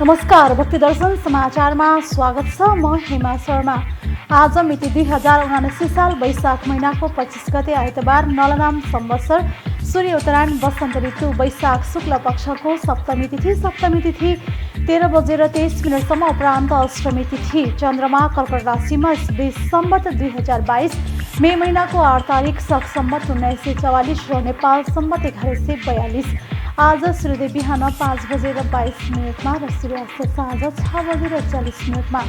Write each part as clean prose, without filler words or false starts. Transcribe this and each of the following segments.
नमस्कार, भक्ति दर्शन समाचारमा स्वागत छ। म हेमा शर्मा। आज मिति 2079 साल वैशाख महिनाको 25 गते आइतबार नलनाम संवत्सर सूर्य उत्तरायण वसन्त ऋतु वैशाख शुक्ल पक्षको सप्तमी तिथि 13 बजेर 23 मिनटसम्म उपरान्त अष्टमी तिथि। चन्द्रमा कर्कट राशिमा 20 सम्वत 2022 मे महिनाको 8 तारिक शक सम्वत 1944 र नेपाल सम्वत 1142। आज सूर्योदय बिहान 5 बजेर 22 मिनटमा र सूर्यास्त साँझ 6 बजेर 40 मिनटमा।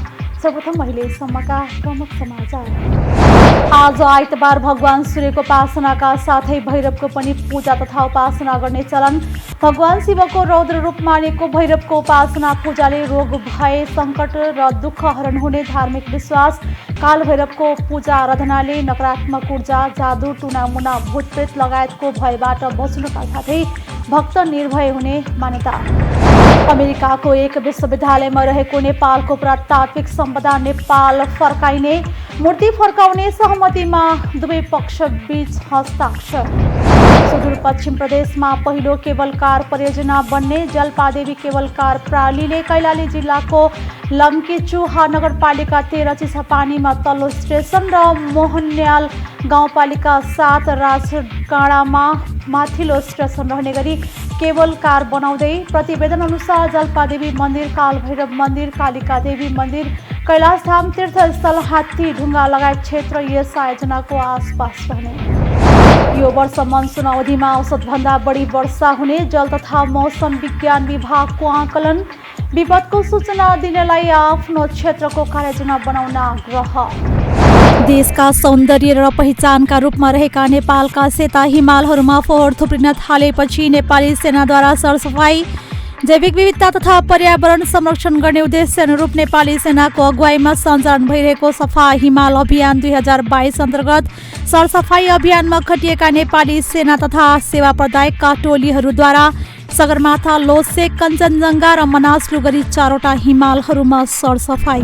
सर्वप्रथम अहिलेसम्मका प्रमुख समाचार। आज आइतबार भगवान सूर्यको उपासनाका साथै भैरवको पनि पूजा तथा उपासना गर्ने चलन। भगवान शिवको रौद्र रूप मानेको भैरवको उपासना पूजाले रोग भय सङ्कट र दुःख हरण हुने धार्मिक विश्वास। काल भैरवको पूजा आराधनाले नकारात्मक ऊर्जा, जादु, टुनामुना, भूतप्रेत लगायतको भयबाट बच्नुका साथै भक्त निर्भय हुने मान्यता। अमेरिकाको एक विश्वविद्यालयमा रहेको नेपालको पुरातात्विक सम्पदा नेपाल फर्काइने, मूर्ति फर्काउने सहमतिमा दुवै पक्ष बीच हस्ताक्षर। सुदूरपश्चिम प्रदेशमा पहिलो केबल कार परियोजना बन्ने जलपादेवी केबल कार प्रणालीले कैलाली जिल्लाको लम्कीचुहा नगरपालिका 13 चिसापानीमा तल्लो स्टेसन र मोहनन्याल गाउँपालिका 7 राजगाडामा माथिल्लो स्टेसन रहने गरी केबल कार बनाउँदै। प्रतिवेदन अनुसार जलपादेवी मन्दिर, कालभैरव मन्दिर, कालिका देवी मन्दिर, कैलाशधाम तीर्थस्थल, हात्ती ढुङ्गा लगायत क्षेत्र यस आयोजनाको आसपास रहने। यो वर्ष मनसुन अवधिमा औसतभन्दा बढी वर्षा हुने जल तथा मौसम विज्ञान विभागको आकलन। विपदको सूचना दिनलाई आफ्नो क्षेत्रको कार्ययोजना बनाउन आग्रह। देशका सौन्दर्य र पहिचानका रूपमा रहेका नेपालका सेता हिमालहरूमा फोहोर थुप्रिन थालेपछि नेपाली सेनाद्वारा सरसफाई। जैविक विविधता तथा पर्यावरण संरक्षण गर्ने उद्देश्य अनुरूप नेपाली सेनाको अगुवाईमा सञ्चालन भइरहेको सफा हिमाल अभियान 2022 अन्तर्गत सरसफाई अभियानमा खटिएका नेपाली सेना तथा सेवा प्रदायकका टोलीहरूद्वारा सगरमाथा, लोसे, कञ्चनजङ्घा र मनासलु गरी 4वटा हिमालहरूमा सरसफाई।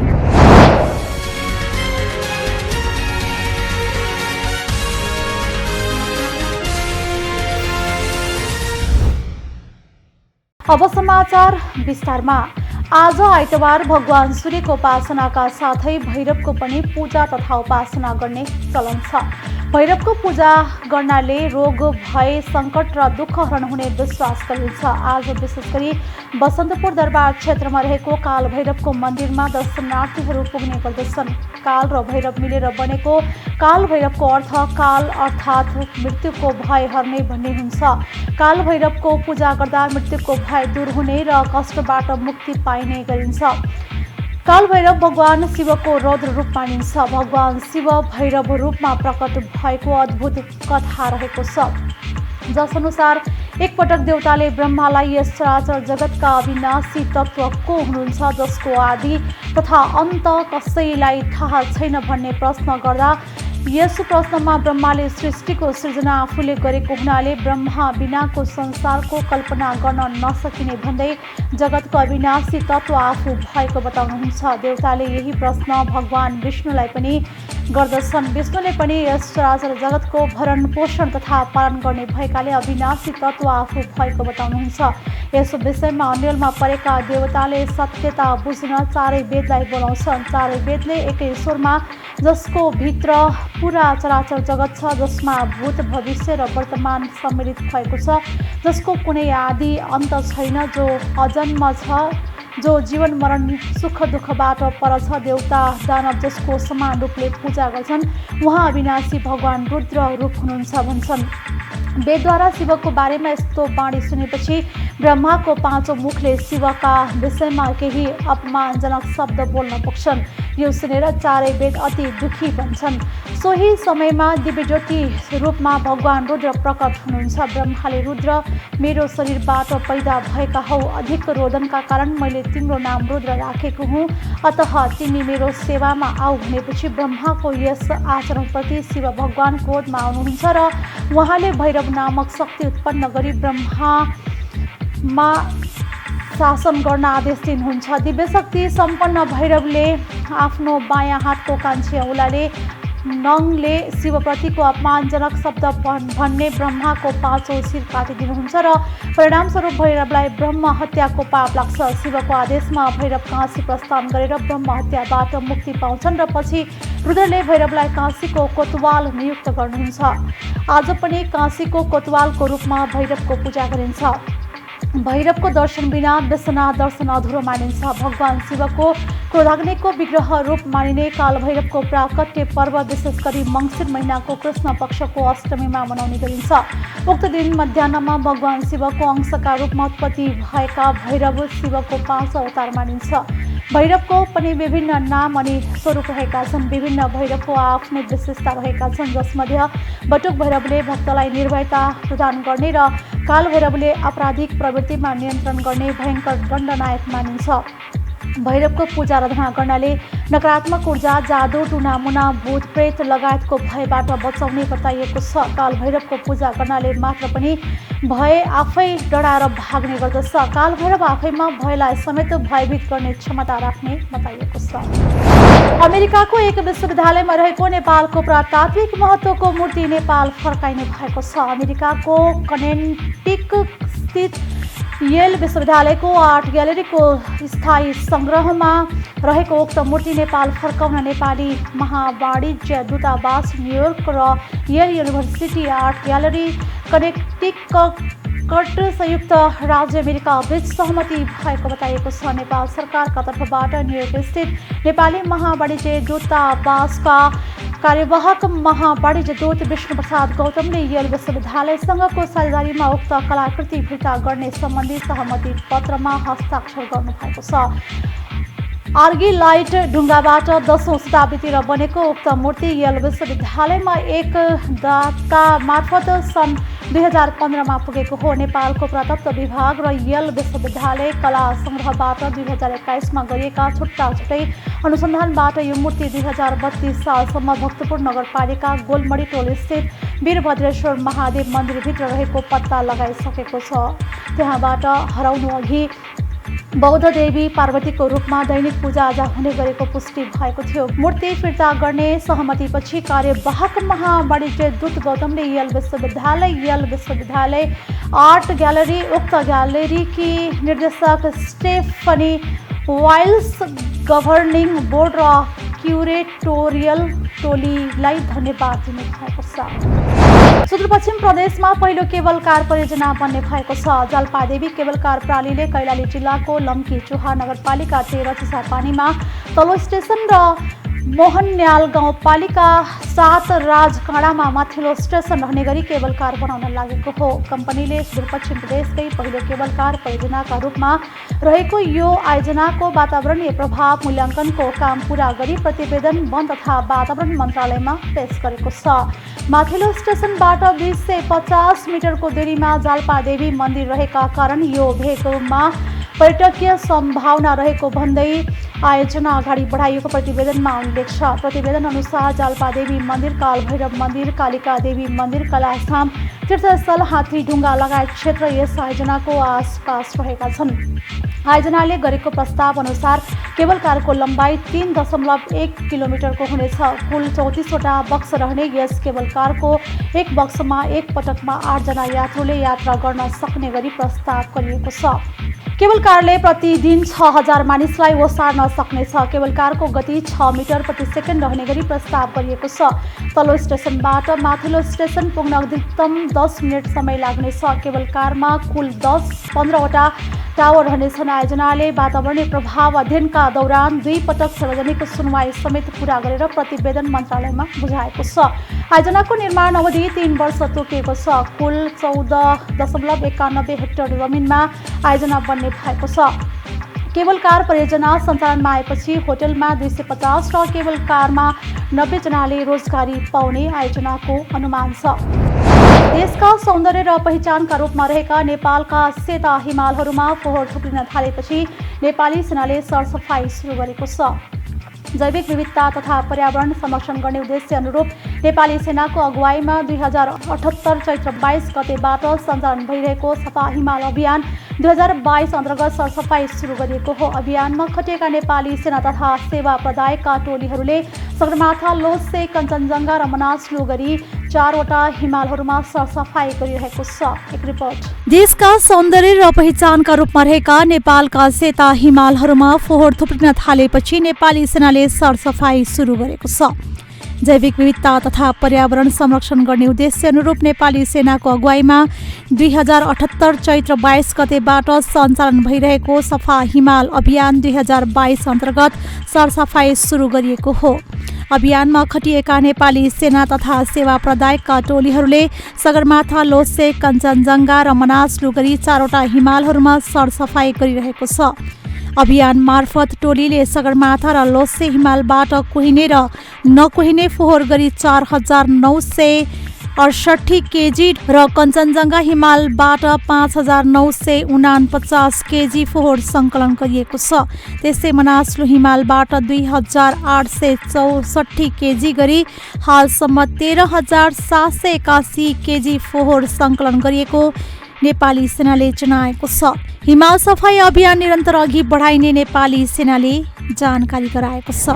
अब समाचार विस्तारमा। आज आइतबार भगवान सूर्यको उपासनाका साथै भैरवको पनि पूजा तथा उपासना गर्ने चलन छ। भैरवको पूजा गर्नाले रोग भय सङ्कट र दुःख हरण हुने विश्वास गरिन्छ। आज विशेष गरी बसन्तपुर दरबार क्षेत्रमा रहेको काल भैरवको मन्दिरमा दर्शनार्थीहरू पुग्ने गर्दछन्। काल र भैरव मिलेर बनेको काल भैरवको अर्थ काल अर्थात् मृत्युको भय हर्ने भन्ने हुन्छ। काल भैरवको पूजा गर्दा मृत्युको भय दूर हुने र कष्टबाट मुक्ति पाइने गरिन्छ। काल भैरव भगवान शिवको रौद्र रूप मानिन्छ। भगवान शिव भैरव रूपमा प्रकट भएको अद्भुत कथा रहेको छ, जस अनुसार एकपटक देवताले ब्रह्मालाई यस चराचर जगतका अविनाशी तत्त्व को हुनुहुन्छ, जसको आदि तथा अन्त कसैलाई थाहा छैन भन्ने प्रश्न गर्दा यस प्रश्नमा ब्रह्माले सृष्टिको सृजना आफूले गरेको हुनाले ब्रह्मा बिनाको संसारको कल्पना गर्न नसकिने भन्दै जगतको अविनाशी तत्त्व आफू भएको बताउनुहुन्छ। देवताले यही प्रश्न भगवान विष्णुलाई पनि गर्दछन्। विष्णुले पनि यस चराचर जगतको भरण पोषण तथा पालन गर्ने भएकाले अविनाशी तत्त्व आफू भएको बताउनुहुन्छ। यस विषयमा अन्यलमा परेका देवताले सत्यता बुझ्न चारै वेदलाई बोलाउँछन्। चारै वेदले एकै स्वरमा, जसको भित्र पुरा चराचर जगत छ, जसमा भूत भविष्य र वर्तमान सम्मिलित भएको छ, जसको कुनै आदि अन्त छैन, जो अजन्म छ, जो जीवन मरण सुख दुःखबाट पर छ। देवता दानव जसको समान रूपले पूजा गर्छन्, उहाँ अविनाशी भगवान रुद्र रूप हुनुहुन्छ भन्छन्। वेदद्वारा शिवको बारेमा यस्तो वाणी सुनेपछि ब्रह्माको 5औं मुखले शिवका विषयमा केही अपमानजनक शब्द बोल्न पुग्छन्। यो सुनेर चारै वेद अति दुखी बन्छन्। सोही समयमा दिव्यज्योति रूपमा भगवान रुद्र प्रकट हुनुहुन्छ। ब्रह्माले रुद्र, मेरो शरीरबाट पैदा भएका हौ, अधिक रोदनका कारण मैले तिम्रो नाम रुद्र राखेको हुँ, अतः तिमी मेरो सेवामा आऊ भनेपछि ब्रह्माको यस आचरणप्रति शिव भगवान क्रोधमा आउनुहुन्छ र उहाँले भैरव नामक शक्ति उत्पन्न गरी ब्रह्मामा शासन गर्न आदेश दिनुहुन्छ। दिव्य शक्ति सम्पन्न भैरवले आफ्नो बायाँ हातको कान्छे औँलाले नङले शिवप्रतिको अपमानजनक शब्द भन्ने ब्रह्माको 5औं शिर काटिदिनुहुन्छ र परिणामस्वरूप भैरवलाई ब्रह्म हत्याको पाप लाग्छ। शिवको आदेशमा भैरव काशी प्रस्थान गरेर ब्रह्म हत्याबाट मुक्ति पाउँछन् र पछि रुद्रले भैरवलाई काशीको कोतवाल नियुक्त गर्नुहुन्छ। आज पनि काशीको कोतवालको रूपमा भैरवको पूजा गरिन्छ। भैरवको दर्शन बिना विश्वनाथ दर्शन अधुरो मानिन्छ। भगवान शिवको क्रोधाग्निको विग्रह रूप मानिने काल भैरवको प्राकट्य पर्व विशेष गरी मङ्सिर महिनाको कृष्ण पक्षको अष्टमीमा मनाउने गरिन्छ। उक्त दिन मध्याह्नमा भगवान शिवको अंशका रूपमा उत्पत्ति भएका भैरव शिवको 5 अवतार मानिन्छ। भैरवको पनि विभिन्न नाम अनि स्वरूप रहेका छन्। विभिन्न भैरवको आफ्नै विशेषता रहेका छन्, जसमध्ये बटुक भैरवले भक्तलाई निर्भयता प्रदान गर्ने र काल भैरवले आपराधिक प्रवृत्तिमा नियन्त्रण गर्ने भयङ्कर दण्डनायक मानिन्छ। भैरवको पूजा आराधना गर्नाले नकारात्मक ऊर्जा, जादु, टुनामुना, भूत प्रेत लगायतको भयबाट बचाउने बताइएको छ। काल भैरवको पूजा गर्नाले मात्र पनि भय आफै डराएर भाग्ने गर्दछ। काल भैरव आफैमा भयलाई समेत भयभीत गर्ने क्षमता राख्ने बताइएको छ। अमेरिकाको एक विश्वविद्यालयमा रहेको नेपालको पुरातात्विक महत्त्वको मूर्ति नेपाल फर्काइने भएको छ। अमेरिकाको कनेटिकट स्थित येल विश्वविद्यालयको आर्ट ग्यालरीको स्थायी सङ्ग्रहमा रहेको उक्त मूर्ति नेपाल फर्काउन नेपाली महावाणिज्य दूतावास न्युयोर्क र Yale university art gallery Connecticut संयुक्त राज्य अमेरिका बीच सहमति भएको बताइएको छ। नेपाल सरकारका तर्फबाट न्युयोर्क स्थित नेपाली महावाणिज्य दूतावासका कार्यवाहक महावाणिज्य दूत विष्णु प्रसाद गौतमले येल विश्वविद्यालयसँगको साझेदारीमा उक्त कलाकृति फिर्ता गर्ने सम्बन्धी सहमति पत्रमा हस्ताक्षर गर्नुभएको छ। आर्गिलाइट ढुङ्गाबाट 10औं शताब्दीतिर बनेको उक्त मूर्ति येल विश्वविद्यालयमा एक दाता मार्फत सन् 2015मा पुगेको हो। नेपालको पुरातत्व विभाग र येल विश्वविद्यालय कला सङ्ग्रहबाट 2021मा गरिएका छुट्टै अनुसन्धानबाट यो मूर्ति 2032 सालसम्म भक्तपुर नगरपालिका गोलमडी टोल स्थित वीरभद्रेश्वर महादेव मन्दिरभित्र रहेको पत्ता लगाइसकेको छ। त्यहाँबाट हराउनु अघि बौद्ध देवी पार्वतीको रूपमा दैनिक पूजाआजा हुने गरेको पुष्टि भएको थियो। मूर्ति फिर्ता गर्ने सहमतिपछि कार्यवाहक महावाणिज्य दूत गौतमले येल विश्वविद्यालय आर्ट ग्यालरी, उक्त ग्यालरीकी निर्देशक स्टेफनी वाइल्स, गभर्निङ बोर्ड र क्युरेटोरियल टोलीलाई धन्यवाद दिनुभएको छ। सुदूरपश्चिम प्रदेशमा पहिलो केबल कार परियोजना बन्ने भएको छ। जालपादेवी केबल कार प्रणालीले कैलाली जिल्लाको लम्की चुहा नगरपालिका 13 चिसापानीमा तल्लो स्टेसन र मोहनन्याल गाउँपालिका 7 राजकाँडामा माथिल्लो स्टेसन रहने गरी केबल कार बनाउन लागेको हो। कम्पनीले सुदूरपश्चिम प्रदेशकै पहिलो केबल कार परियोजनाका रूपमा रहेको यो आयोजनाको वातावरणीय प्रभाव मूल्याङ्कनको काम पूरा गरी प्रतिवेदन वन तथा वातावरण मन्त्रालयमा पेश गरेको छ। माथिल्लो स्टेसनबाट 250 मिटरको दूरीमा जालपादेवी मन्दिर रहेका कारण यो भेगमा पर्यटकीय सम्भावना रहेको भन्दै आयोजना अगाडि बढाइएको प्रतिवेदनमा उल्लेख छ। प्रतिवेदन अनुसार जालपादेवी मन्दिर, काल भैरव मन्दिर, कालिका देवी मन्दिर, कलास्थान, तीर्थस्थल, हाथी ढुङ्गा लगायत क्षेत्र यस आयोजनाको आसपास रहेका छन्। आयोजनाले गरेको प्रस्ताव अनुसार केबल कारको लम्बाइ 3.1 किलोमिटरको हुनेछ। कुल 34वटा बक्स रहने यस केबल कारको एक बक्समा एक पटकमा 8 जना यात्रुले यात्रा गर्न सक्ने गरी प्रस्ताव गरिएको छ। केबल कारले प्रतिदिन 6000 मानिसलाई ओसार्न सक्नेछ। केबल कारको गति 6 मिटर प्रति सेकेन्ड रहने गरी प्रस्ताव गरिएको छ। तल्लो स्टेसनबाट माथिल्लो स्टेसन पुग्न अधिकतम 10 मिनट समय लाग्नेछ। केबल कारमा कुल 15वटा टावर रहनेछन्। आयोजनाले वातावरणीय प्रभाव अध्ययनका दौरान 2 पटक सार्वजनिक सुनवाई समेत पूरा गरेर प्रतिवेदन मन्त्रालयमा बुझाएको छ। आयोजनाको निर्माण अवधि 3 वर्ष तोकिएको छ। कुल 14.91 हेक्टर जमिनमा आयोजना बन्ने भएको छ। केबल कार परियोजना सञ्चालनमा आएपछि होटलमा 250 र केबल कारमा 90 जनाले रोजगारी पाउने आयोजनाको अनुमान छ। देशका सौन्दर्य र पहिचानका रूपमा रहेका नेपालका सेता हिमालहरूमा फोहोर थुप्रिन थालेपछि नेपाली सेनाले सरसफाई सुरु गरेको छ। जैविक विविधता तथा पर्यावरण संरक्षण गर्ने उद्देश्य अनुरूप नेपाली सेनाको अगुवाईमा 2078 चैत्र 22 गतेबाट सञ्चालन भइरहेको सफा हिमाल अभियान 2022 अन्तर्गत सरसफाई सुरु गरिएको हो। अभियानमा खटिएका नेपाली सेना तथा सेवा प्रदायकका टोलीहरूले सगरमाथा, लोसे, कञ्चनजङ्घा र मनासलु गरी 4वटा हिमालहरूमा सरसफाई गरिरहेको छ। एक रिपोर्ट। देशका सौन्दर्य र पहिचानका रूपमा रहेका नेपालका सेता हिमालहरूमा फोहोर थुप्रिन थालेपछि नेपाली सेनाले सरसफाई सुरु गरेको छ। जैविक विविधता तथा पर्यावरण संरक्षण गर्ने उद्देश्य अनुरूप नेपाली सेनाको अगुवाईमा 2078 चैत्र 22 गतेबाट सञ्चालन भइरहेको सफा हिमाल अभियान 2022 अन्तर्गत सरसफाई सुरु गरिएको हो। अभियानमा खटिएका नेपाली सेना तथा सेवा प्रदायकका टोलीहरूले सगरमाथा, लोसे, कञ्चनजङ्घा र मनासलु गरी 4वटा हिमालहरूमा सरसफाई गरिरहेको छ। अभियान मार्फत टोलीले सगरमाथा र लोसे हिमालबाट कुहिने र नकुहिने फोहोर गरी 4968 केजी र कञ्चनजङ्घा हिमालबाट 5949 केजी फोहोर सङ्कलन गरिएको छ। त्यसै मनासलु हिमालबाट 2864 केजी गरी हालसम्म 13781 केजी फोहोर सङ्कलन गरिएको नेपाली सेनाले जनाएको छ। हिमाल सफाई अभियान निरन्तर अघि बढाइने नेपाली सेनाले जानकारी गराएको छ।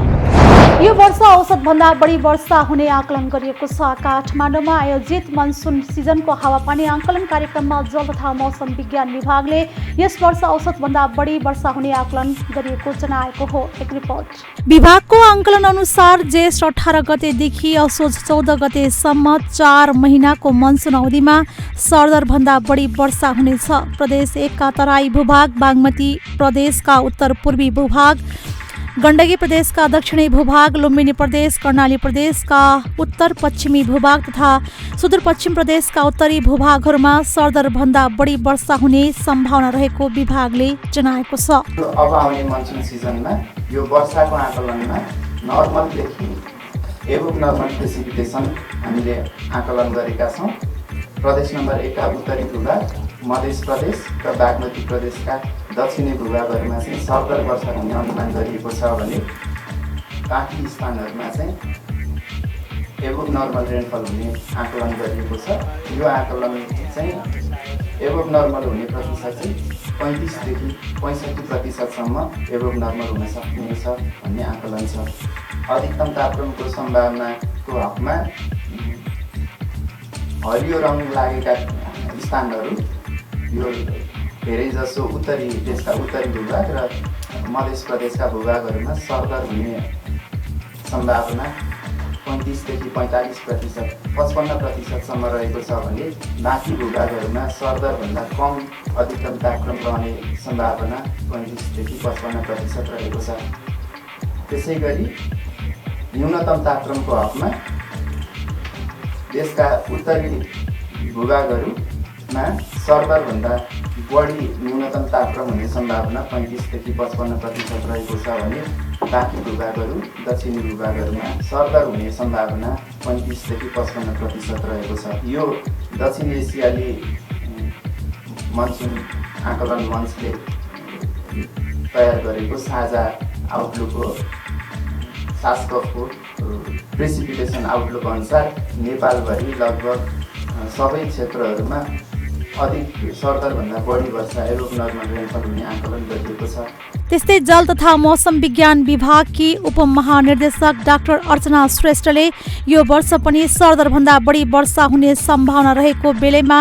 यो वर्ष औसतभन्दा बढी वर्षा हुने आकलन गरिएको छ। काठमाडौँमा आयोजित मनसुन सिजनको हावापानी आकलन कार्यक्रममा जल तथा मौसम विज्ञान विभागले यस वर्ष औसतभन्दा बढी वर्षा हुने आकलन गरिएको जनाएको हो। एक रिपोर्ट। विभागको आकलन अनुसार जेष्ठ 18 गतेदेखि असोज 14 गतेसम्म 4 महिनाको मनसुन अवधिमा सरदरभन्दा बढी वर्षा हुनेछ। प्रदेश 1 का तराई भूभाग, बागमती प्रदेशका उत्तर पूर्वी भूभाग, गण्डकी प्रदेशका दक्षिणी भूभाग, लुम्बिनी प्रदेश, कर्णाली प्रदेशका उत्तर पश्चिमी भूभाग तथा सुदूरपश्चिम प्रदेशका उत्तरी भूभागहरूमा सरदरभन्दा बढी वर्षा हुने सम्भावना रहेको विभागले जनाएको छ। अब आउने मनसुन सिजनमा यो वर्षाको आकलनमा नर्मलदेखि एबोभ नर्मल प्रेसिपिटेसन हामीले आकलन गरेका छौँ। प्रदेश नम्बर 1 का उत्तरी भूभाग, मध्य प्रदेश र बागमती प्रदेशका दक्षिणी भूभागहरूमा चाहिँ सरदर वर्षा हुने अनुमान गरिएको छ भने बाँकी स्थानहरूमा चाहिँ एबोभ नर्मल रेनफल हुने आकलन गरिएको छ। यो आकलन चाहिँ एबोभ नर्मल हुने प्रतिशत चाहिँ 35 देखि 65% एबोभ नर्मल हुन सक्नेछ भन्ने आकलन छ। अधिकतम तापक्रमको सम्भावनाको हकमा हरियो रङ लागेका स्थानहरू यो धेरै जसो उत्तरी देशका उत्तरी भूभाग र मध्य प्रदेशका भूभागहरूमा सरदर हुने सम्भावना 35 देखि 45%, 55% रहेको छ भने बाँकी भूभागहरूमा सरदरभन्दा कम अधिकतम तापक्रम रहने सम्भावना 35 देखि 55% रहेको छ। त्यसै गरी न्यूनतम तापक्रमको हकमा देशका उत्तरी भूभागहरूमा सरदरभन्दा बढी न्यूनतम तापक्रम हुने सम्भावना 35 देखि 55% रहेको छ भने बाँकी भूभागहरू दक्षिणी भूभागहरूमा सरदर हुने सम्भावना 35 देखि 55% रहेको छ। यो दक्षिण एसियाली मनसुन आकलन मञ्चले तयार गरेको साझा आउटलुक हो। सास्कको प्रेसिपिटेसन आउटलुक अनुसार नेपालभरि लगभग सबै क्षेत्रहरूमा अधिक सरदरभन्दा बढी वर्षा एबोभ नर्मल रेनफल हुने आकलन गरिएको छ। त्यस्तै जल तथा मौसम विज्ञान विभागकी उपमहानिर्देशक डाक्टर अर्चना श्रेष्ठले यो वर्ष पनि सरदरभन्दा बढी वर्षा हुने सम्भावना रहेको बेलामा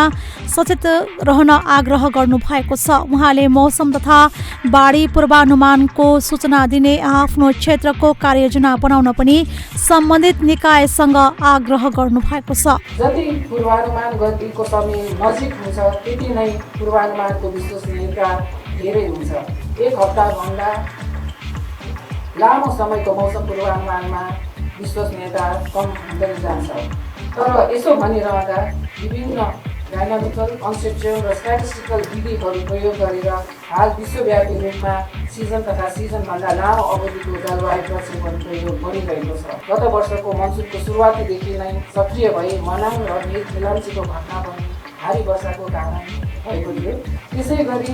सचेत रहन आग्रह गर्नुभएको छ। उहाँले मौसम तथा बाढी पूर्वानुमानको सूचना दिने आफ्नो क्षेत्रको कार्ययोजना बनाउन पनि सम्बन्धित निकायसँग आग्रह गर्नुभएको छ। जति पूर्वानुमान गरेको समय नजिक हुन्छ त्यति नै पूर्वानुमानको विश्वसनीयता धेरै हुन्छ। एक हप्ताभन्दा लामो समयको मौसम पूर्वानुमानमा विश्वसनीयता कम हुँदै जान्छ। तर यसो भनिरहँदा विभिन्न डाइनामिकल, कन्सेप्चुअल र स्ट्याटिस्टिकल विधिहरू प्रयोग गरेर हाल विश्वव्यापी रूपमा सिजन तथा सिजनभन्दा लामो अवधिको जलवायु प्रक्षेपण प्रयोग गरिरहेको छ। गत वर्षको मनसुनको सुरुवातीदेखि नै सक्रिय भई मनाङ र मेलम्चीको घटना पनि भारी वर्षाको कारण भएको थियो। त्यसै गरी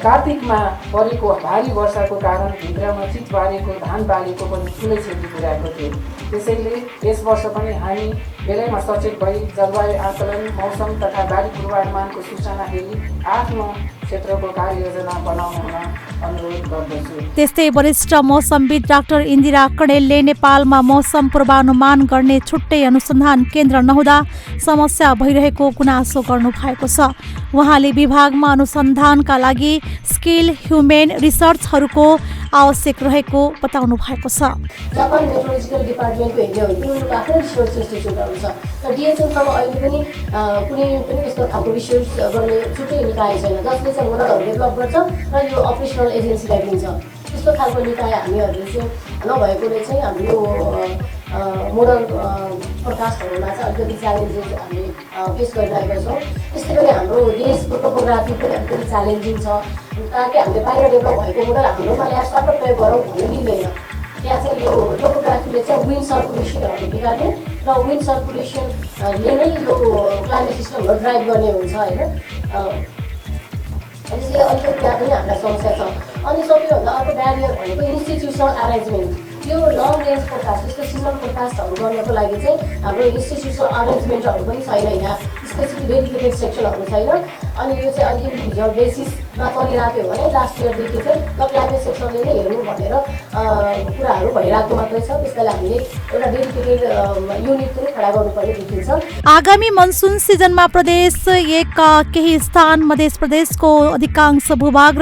कार्तिकमा परेको भारी वर्षाको कारण भित्रमा चित बारेको धान बालीको पनि ठुलै क्षति पुर्याएको थियो। त्यसैले यस वर्ष पनि हामी बेलैमा सचेत भई जलवायु आकलन, मौसम तथा बाढी पूर्वानुमानको सूचना हेरी आफ्नो क्षेत्रको कार्ययोजना बनाउन अनुरोध गर्दछु। त्यस्तै वरिष्ठ मौसमविद डाक्टर इन्दिरा कणेलले नेपालमा मौसम पूर्वानुमान गर्ने छुट्टै अनुसन्धान केन्द्र नहुँदा समस्या भइरहेको गुनासो गर्नु भएको छ। उहाँले विभागमा अनुसन्धानका लागि स्किल ह्युमेन रिसर्चहरूको आवश्यक रहेको बताउनु भएको छ। जापान मेट्रोलोजिकल डिपार्टमेन्टको हेर्ने हो भने उनीहरूको आफ्नै रिसर्च इन्स्टिच्युटहरू छ र डिएचएमसँग अहिले पनि कुनै पनि यस्तो खालको रिसर्च गर्ने छुट्टै निकाय छैन जसले चाहिँ मोडलहरू डेभलप गर्छ र यो अपरेसनल एजेन्सीलाई दिन्छ। त्यस्तो खालको निकाय हामीहरूले चाहिँ नभएकोले चाहिँ हाम्रो मोडल फोरकास्टहरूमा चाहिँ अलिकति च्यालेन्जेस हामी फेस गरिरहेका छौँ। त्यस्तै गरी हाम्रो देशको टोपोग्राफी पनि अलिकति च्यालेन्जिङ छ ताकि हामीले बाहिर डेभलप भएको मोडल हाम्रोमा ल्याएर सबै प्रयोग गरौँ भन्नु मिल्दैन। त्यहाँ चाहिँ यो टोपोग्राफीले चाहिँ विन्ड सर्कुलेसनहरू बिगार्ने र विन्ड सर्कुलेसनले नै यो क्लाइमेट सिस्टमहरू ड्राइभ गर्ने हुन्छ होइन। त्यसले अलिकति त्यहाँ पनि हामीलाई समस्या छ। अनि सबैभन्दा अर्को ब्यारियर भनेको इन्स्टिट्युसनल अरेन्जमेन्ट। यो लङ रेन्ज फोरकास्ट यस्तो सिजनल फोरकास्टहरू गर्नको लागि चाहिँ हाम्रो इन्स्टिट्युसनल अरेन्जमेन्टहरू पनि छैन, यहाँ स्पेसिफिक डेडिकेटेड सेक्सनहरू छैन। अनि यो चाहिँ अलिकति भिजुअल बेसिसमा चलिरहेको हो भने लास्ट इयरदेखि चाहिँ क्लाइमेट सेक्सनले नै हेर्नु भनेर कुराहरू भइरहेको मात्रै छ। त्यसैले हामीले एउटा डेडिकेटेड युनिट पनि खडा गर्नुपर्ने देखिन्छ। आगामी मनसुन सिजनमा प्रदेश एकका केही स्थान, मध्य प्रदेशको अधिकांश भूभाग र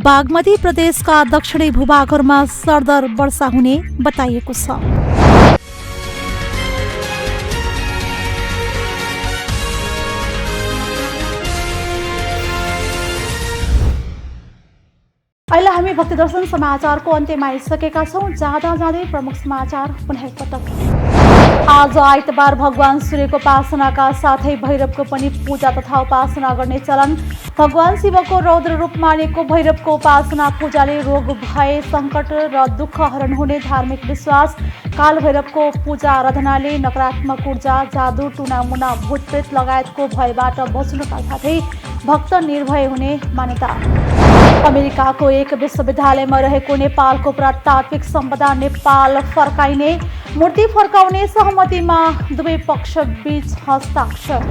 बागमती प्रदेशका दक्षिणी भूभागहरूमा सरदर वर्षा हुने बताइएको छ। अहिले हामी भक्ति दर्शन समाचारको अन्त्यमा आइसकेका छौँ। जाँदा जाँदै प्रमुख समाचार पुनः एकपटक। आज आइतबार भगवान सूर्यको उपासनाका साथै भैरवको पनि पूजा तथा उपासना गर्ने चलन। भगवान शिवको रौद्र रूप मानेको भैरवको उपासना पूजाले रोग भय सङ्कट र दुःख हरण हुने धार्मिक विश्वास। काल भैरवको पूजा आराधनाले नकारात्मक ऊर्जा, जादु, टुनामुना, भूतप्रेत लगायतको भयबाट बच्नुका साथै भक्त निर्भय हुने मान्यता। अमेरिकाको एक विश्वविद्यालयमा रहेको नेपालको पुरातात्विक सम्पदा नेपाल फर्काइने, मूर्ति फर्काउने सहमतिमा दुवै पक्ष बीच हस्ताक्षर।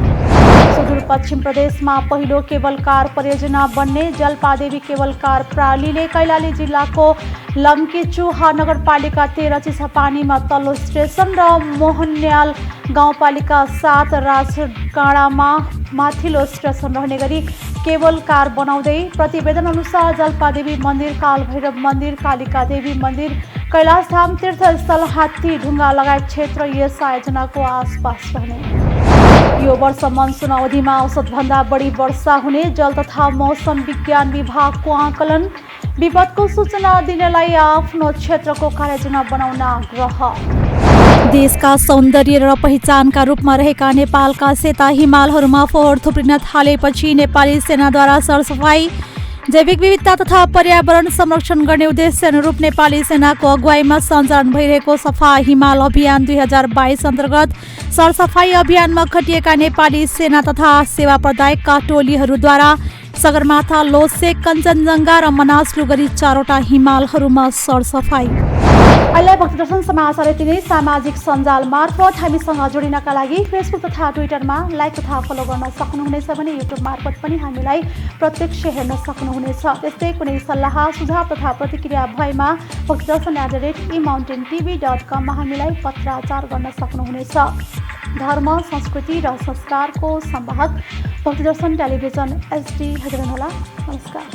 सुदूरपश्चिम प्रदेशमा पहिलो केबल कार परियोजना बन्ने, जलपादेवी केबल कार प्रणालीले कैलाली जिल्लाको लम्कीचुहा नगरपालिका 13 चिसापानीमा तल्लो स्टेसन र मोहनन्याल गाउँपालिका 7 राजगाडामा माथिल्लो स्टेसन रहने गरी केबल कार बनाउँदै। प्रतिवेदन अनुसार जलपादेवी मन्दिर, कालभैरव मन्दिर, कालिका देवी मन्दिर, कैलाशधाम तीर्थस्थल, हात्ती ढुङ्गा लगायत क्षेत्र यस आयोजनाको आसपास रहने। यो वर्ष मनसुन अवधिमा औसतभन्दा बढी वर्षा हुने जल तथा मौसम विज्ञान विभागको आकलन। विपदको सूचना दिनलाई आफ्नो क्षेत्रको कार्ययोजना बनाउन आग्रह। देशका सौन्दर्य र पहिचानका रूपमा रहेका नेपालका सेता हिमालहरूमा फोहोर थुप्रिन थालेपछि नेपाली सेनाद्वारा सरसफाई, जैविक विविधता तथा पर्यावरण संरक्षण गर्ने उद्देश्य अनुरूप नेपाली सेनाको अगुवाईमा सञ्चालन भइरहेको सफा हिमाल अभियान 2022 अन्तर्गत सरसफाई अभियानमा खटिएका नेपाली सेना तथा सेवा प्रदायकका टोलीहरूद्वारा सगरमाथा, लोसेक, कञ्चनजङ्घा र मनासलु गरी 4वटा हिमालहरूमा सरसफाई। अहिले भक्ति दर्शन समाचार यति नै। सामाजिक सञ्जाल मार्फत हामीसँग जोडिनका लागि फेसबुक तथा ट्विटरमा लाइक तथा फलो गर्न सक्नुहुनेछ भने युट्युब मार्फत पनि हामीलाई प्रत्यक्ष हेर्न सक्नुहुनेछ। त्यस्तै कुनै सल्लाह सुझाव तथा प्रतिक्रिया भएमा भक्तिदर्शन@emountaintv.com मा हामीलाई पत्राचार गर्न सक्नुहुनेछ। धर्म, संस्कृति र संस्कारको संवाहक भक्तिदर्शन टेलिभिजन HD हेर्नुहोला। नमस्कार।